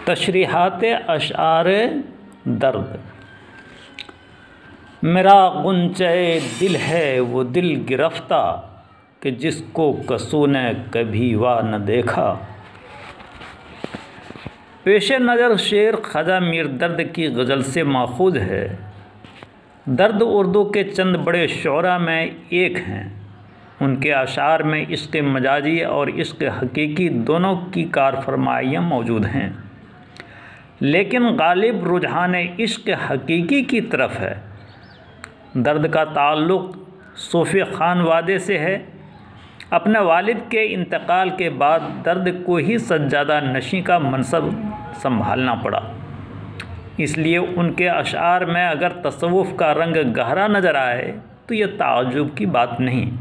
तशरीहात अशार दर्द। मेरा गुंचे दिल है वो दिल गिरफ्ता कि जिसको कसू ने कभी वाह न देखा। पेश नज़र शेर ख्वाजा मीर दर्द की गज़ल से माखूज़ है। दर्द उर्दू के चंद बड़े शुअरा में एक हैं। उनके अशार में इश्क़ मजाजी और इश्क़ हकीकी दोनों की कारफरमाइयाँ मौजूद हैं, लेकिन गालिब रुझान इश्क़ हकीकी की तरफ है। दर्द का ताल्लुक़ सूफ़ी खानवादे से है। अपने वालिद के इंतकाल के बाद दर्द को ही सज्जादा नशी का मनसब संभालना पड़ा, इसलिए उनके अशार में अगर तसव्वुफ़ का रंग गहरा नज़र आए तो यह ताज्जुब की बात नहीं।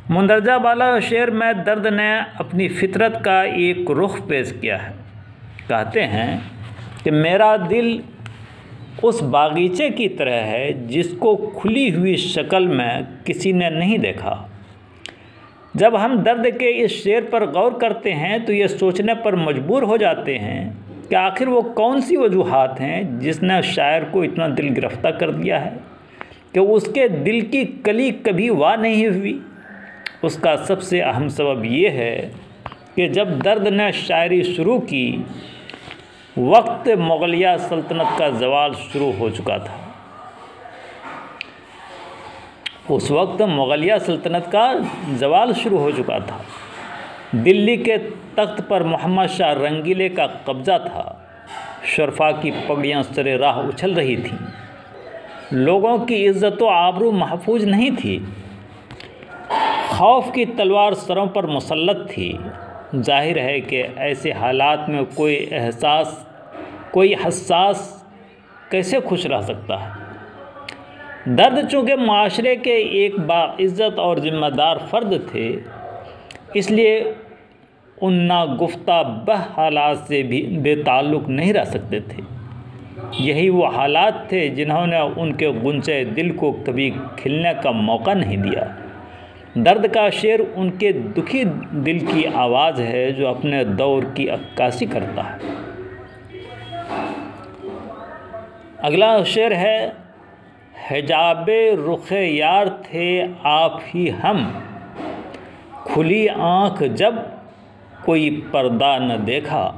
मुंदरजा बाला शेर में दर्द ने अपनी फितरत का एक रुख पेश किया है। कहते हैं कि मेरा दिल उस बागीचे की तरह है जिसको खुली हुई शक्ल में किसी ने नहीं देखा। जब हम दर्द के इस शेर पर गौर करते हैं तो ये सोचने पर मजबूर हो जाते हैं कि आखिर वो कौन सी वजूहात हैं जिसने शायर को इतना दिल गिरफ्तार कर दिया है कि उसके दिल की कली कभी वाह नहीं हुई। उसका सबसे अहम सबब ये है कि जब दर्द ने शायरी शुरू की, वक्त मुग़लिया सल्तनत का ज़वाल शुरू हो चुका था। उस वक्त मुग़लिया सल्तनत का ज़वाल शुरू हो चुका था। दिल्ली के तख्त पर मोहम्मद शाह रंगीले का कब्ज़ा था। शरफा की पगड़ियाँ सरे राह उछल रही थीं। लोगों की इज़्ज़त व आबरू महफूज नहीं थी। खौफ की तलवार सरों पर मुसल्लत थी। जाहिर है कि ऐसे हालात में कोई हसास कैसे खुश रह सकता है। दर्द चूँकि माशरे के एक बाइज़्ज़त और ज़िम्मेदार फ़र्द थे, इसलिए उन नागुफ्ता बह हालात से भी बेताल्लुक़ नहीं रह सकते थे। यही वो हालात थे जिन्होंने उनके गुंचे दिल को कभी खिलने का मौका नहीं दिया। दर्द का शेर उनके दुखी दिल की आवाज़ है जो अपने दौर की अक्कासी करता है। अगला शेर है, हिजाबे रुखे यार थे आप ही हम, खुली आँख जब कोई पर्दा न देखा।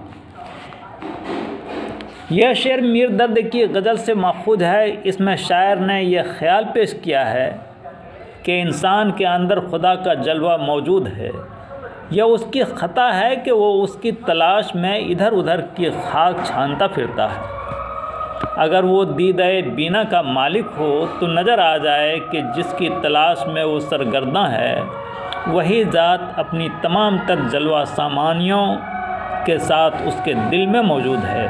यह शेर मीर दर्द की गज़ल से माखूज़ है। इसमें शायर ने यह ख्याल पेश किया है कि इंसान के अंदर खुदा का जलवा मौजूद है। यह उसकी ख़ता है कि वो उसकी तलाश में इधर उधर की खाक छानता फिरता है। अगर वो दीदाए बीना का मालिक हो तो नज़र आ जाए कि जिसकी तलाश में वो सरगर्दा है, वही ज़ात अपनी तमाम तर जलवा सामानियों के साथ उसके दिल में मौजूद है।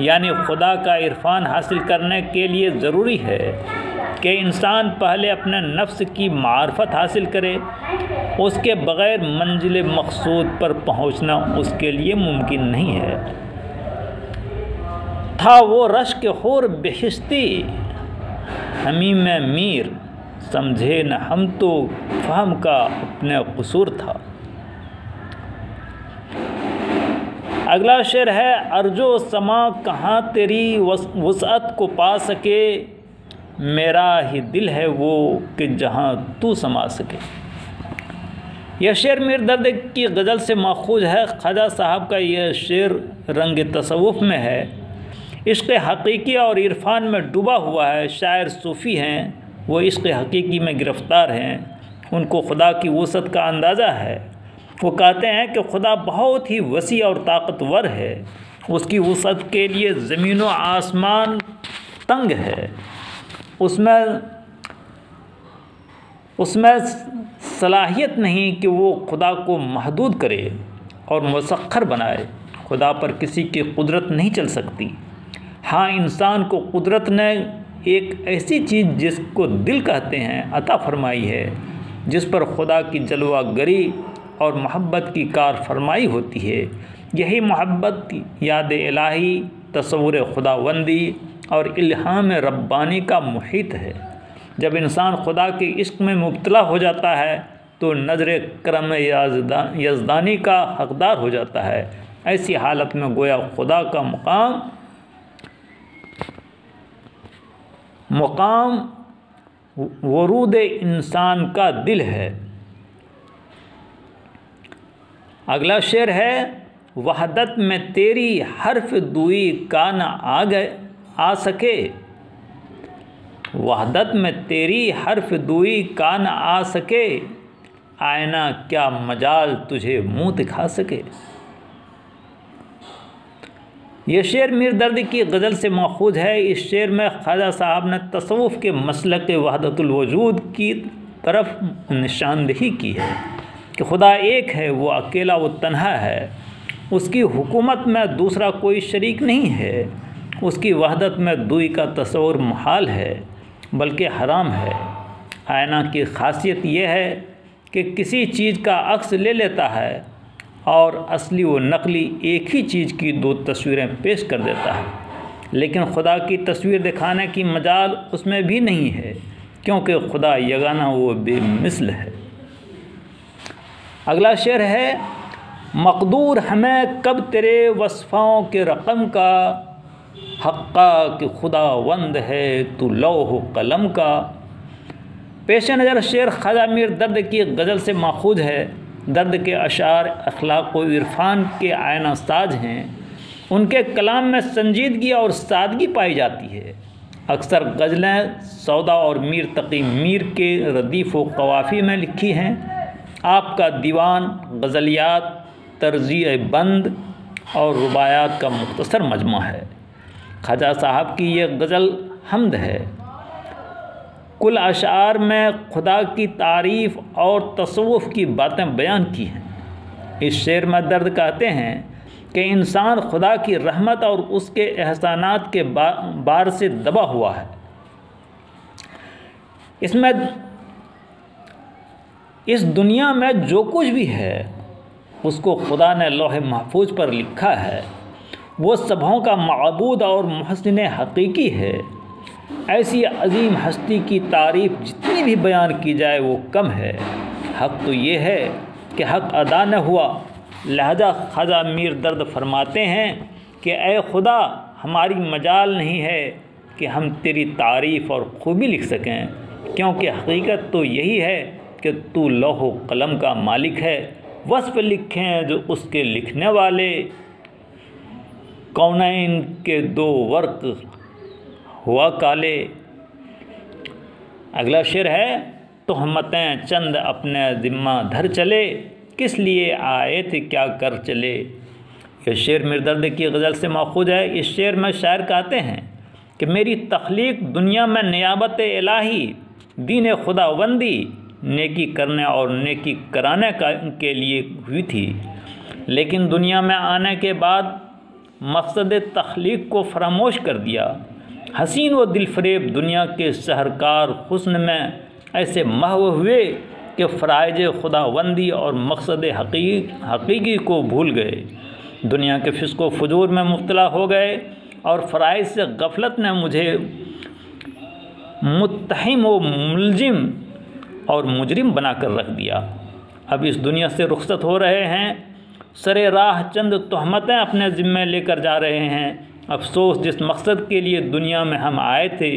यानी खुदा का इरफान हासिल करने के लिए ज़रूरी है कि इंसान पहले अपने नफ्स की मार्फत हासिल करे। उसके बग़ैर मंजिल मक़सूद पर पहुंचना उसके लिए मुमकिन नहीं है। था वो रश्क हुर बेहिश्ती हमीम में मीर, समझे न हम तो फ़हम का अपने कसूर था। अगला शेर है, अर्जो समा कहाँ तेरी वसअत को पा सके, मेरा ही दिल है वो कि जहाँ तू समा सके। यह शेर मीर दर्द की गज़ल से माखूज़ है। ख्वाजा साहब का यह शेर रंग तसव्वुफ़ में है, इश्क़ हकीकी और इरफान में डूबा हुआ है। शायर सूफ़ी हैं, वो इश्क़ हकीकी में गिरफ़्तार हैं। उनको खुदा की वसअत का अंदाज़ा है। वो कहते हैं कि खुदा बहुत ही वसी और ताकतवर है। उसकी वसअत के लिए ज़मीन व आसमान तंग है। उसमें सलाहियत नहीं कि वो खुदा को महदूद करे और मुसख्खर बनाए। खुदा पर किसी की कुदरत नहीं चल सकती। हाँ, इंसान को कुदरत ने एक ऐसी चीज़ जिसको दिल कहते हैं अता फरमाई है, जिस पर खुदा की जलवा गरी और मोहब्बत की कार फरमाई होती है। यही मोहब्बत, याद इलाही, तसव्वुर खुदावंदी और इल्हाम रब्बानी का मुहीत है। जब इंसान खुदा के इश्क में मुब्तला हो जाता है तो नज़र करम यज़दानी का हक़दार हो जाता है। ऐसी हालत में गोया खुदा का मुकाम वरूद इंसान का दिल है। अगला शेर है, वहदत में तेरी हर्फ दुई का न आ सके, वहदत में तेरी हर्फ दुई का न आ सके, आईना क्या मजाल तुझे मुँह दिखा सके। ये शेर मीर दर्द की गज़ल से माखूज़ है। इस शेर में ख्वाजा साहब ने तसव्वुफ़ के मसलक वहदतुल वजूद की तरफ निशानदेही की है कि खुदा एक है, वो अकेला, वो तन्हा है, उसकी हुकूमत में दूसरा कोई शरीक नहीं है, उसकी वहदत में दुई का तस्वुर मुहाल है बल्कि हराम है। आईना की खासियत यह है कि किसी चीज़ का अक्स ले लेता है और असली व नकली एक ही चीज़ की दो तस्वीरें पेश कर देता है, लेकिन खुदा की तस्वीर दिखाने की मजाल उसमें भी नहीं है, क्योंकि खुदा यगाना वो बेमिसल है। अगला शेर है, मकदूर हमें कब तेरे वस्फ़ों के रकम का, हक़्क़ा कि खुदा वंद है तू लौह कलम का। पेश नज़र शेर ख्वाजा मीर दर्द की गज़ल से माखूज़ है। दर्द के अशार अखलाक व इरफान के आयना साज हैं। उनके कलाम में संजीदगी और सादगी पाई जाती है। अक्सर गज़लें सौदा और मीर तकी मीर के रदीफ़ व कवाफ़ी में लिखी हैं। आपका दीवान गज़लियात, तर्ज़ीए बंद और रुबायात का मुख्तसर मजमा है। ख्वाजा साहब की ये गज़ल हमद है। कुल अशार में खुदा की तारीफ़ और तसव्वुफ़ की बातें बयान की हैं। इस शेर में दर्द कहते हैं कि इंसान खुदा की रहमत और उसके एहसानात के बार से दबा हुआ है। इसमें इस दुनिया में जो कुछ भी है उसको खुदा ने लौह महफूज पर लिखा है। वो सबों का माबूद और मुहस्सिन हकीकी है। ऐसी अजीम हस्ती की तारीफ़ जितनी भी बयान की जाए वो कम है। हक़ तो ये है कि हक़ अदा न हुआ। लिहाजा ख्वाजा मीर दर्द फरमाते हैं कि ए खुदा, हमारी मजाल नहीं है कि हम तेरी तारीफ़ और खूबी लिख सकें, क्योंकि हकीकत तो यही है कि तू लौह कलम का मालिक है। वस्फ़ लिखें जो उसके लिखने वाले, कौनैन के दो वर्क हुआ काले। अगला शेर है, तोहमतें चंद अपने ज़िम्मा धर चले, किस लिए आए थे क्या कर चले। यह शेर मीर दर्द की गज़ल से माखूज़ है। इस शेर में शायर कहते हैं कि मेरी तख्लीक दुनिया में नियाबत इलाही, दीन खुदावंदी, नेकी करने और नेकी कराने के लिए हुई थी, लेकिन दुनिया में आने के बाद मकसद तख्लीक को फरामोश कर दिया। हसीन व दिलफरेब दुनिया के शहरकार हुस्न में ऐसे महव हुए कि फ़राइज़ खुदावंदी और मकसद हकीकी को भूल गए। दुनिया के फिस्क व फजूर में मुब्तला हो गए और फ़राइज़ से गफलत ने मुझे मुत्तहिम व मुलजिम और मुजरिम बना कर रख दिया। अब इस दुनिया से रुखसत हो रहे हैं, सरे राह चंद तोहमतें अपने ज़िम्मे लेकर जा रहे हैं। अफसोस, जिस मकसद के लिए दुनिया में हम आए थे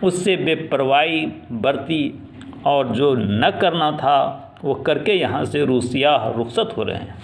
उससे बेपरवाही बरती और जो न करना था वो करके यहाँ से रूसियाह रुखसत हो रहे हैं।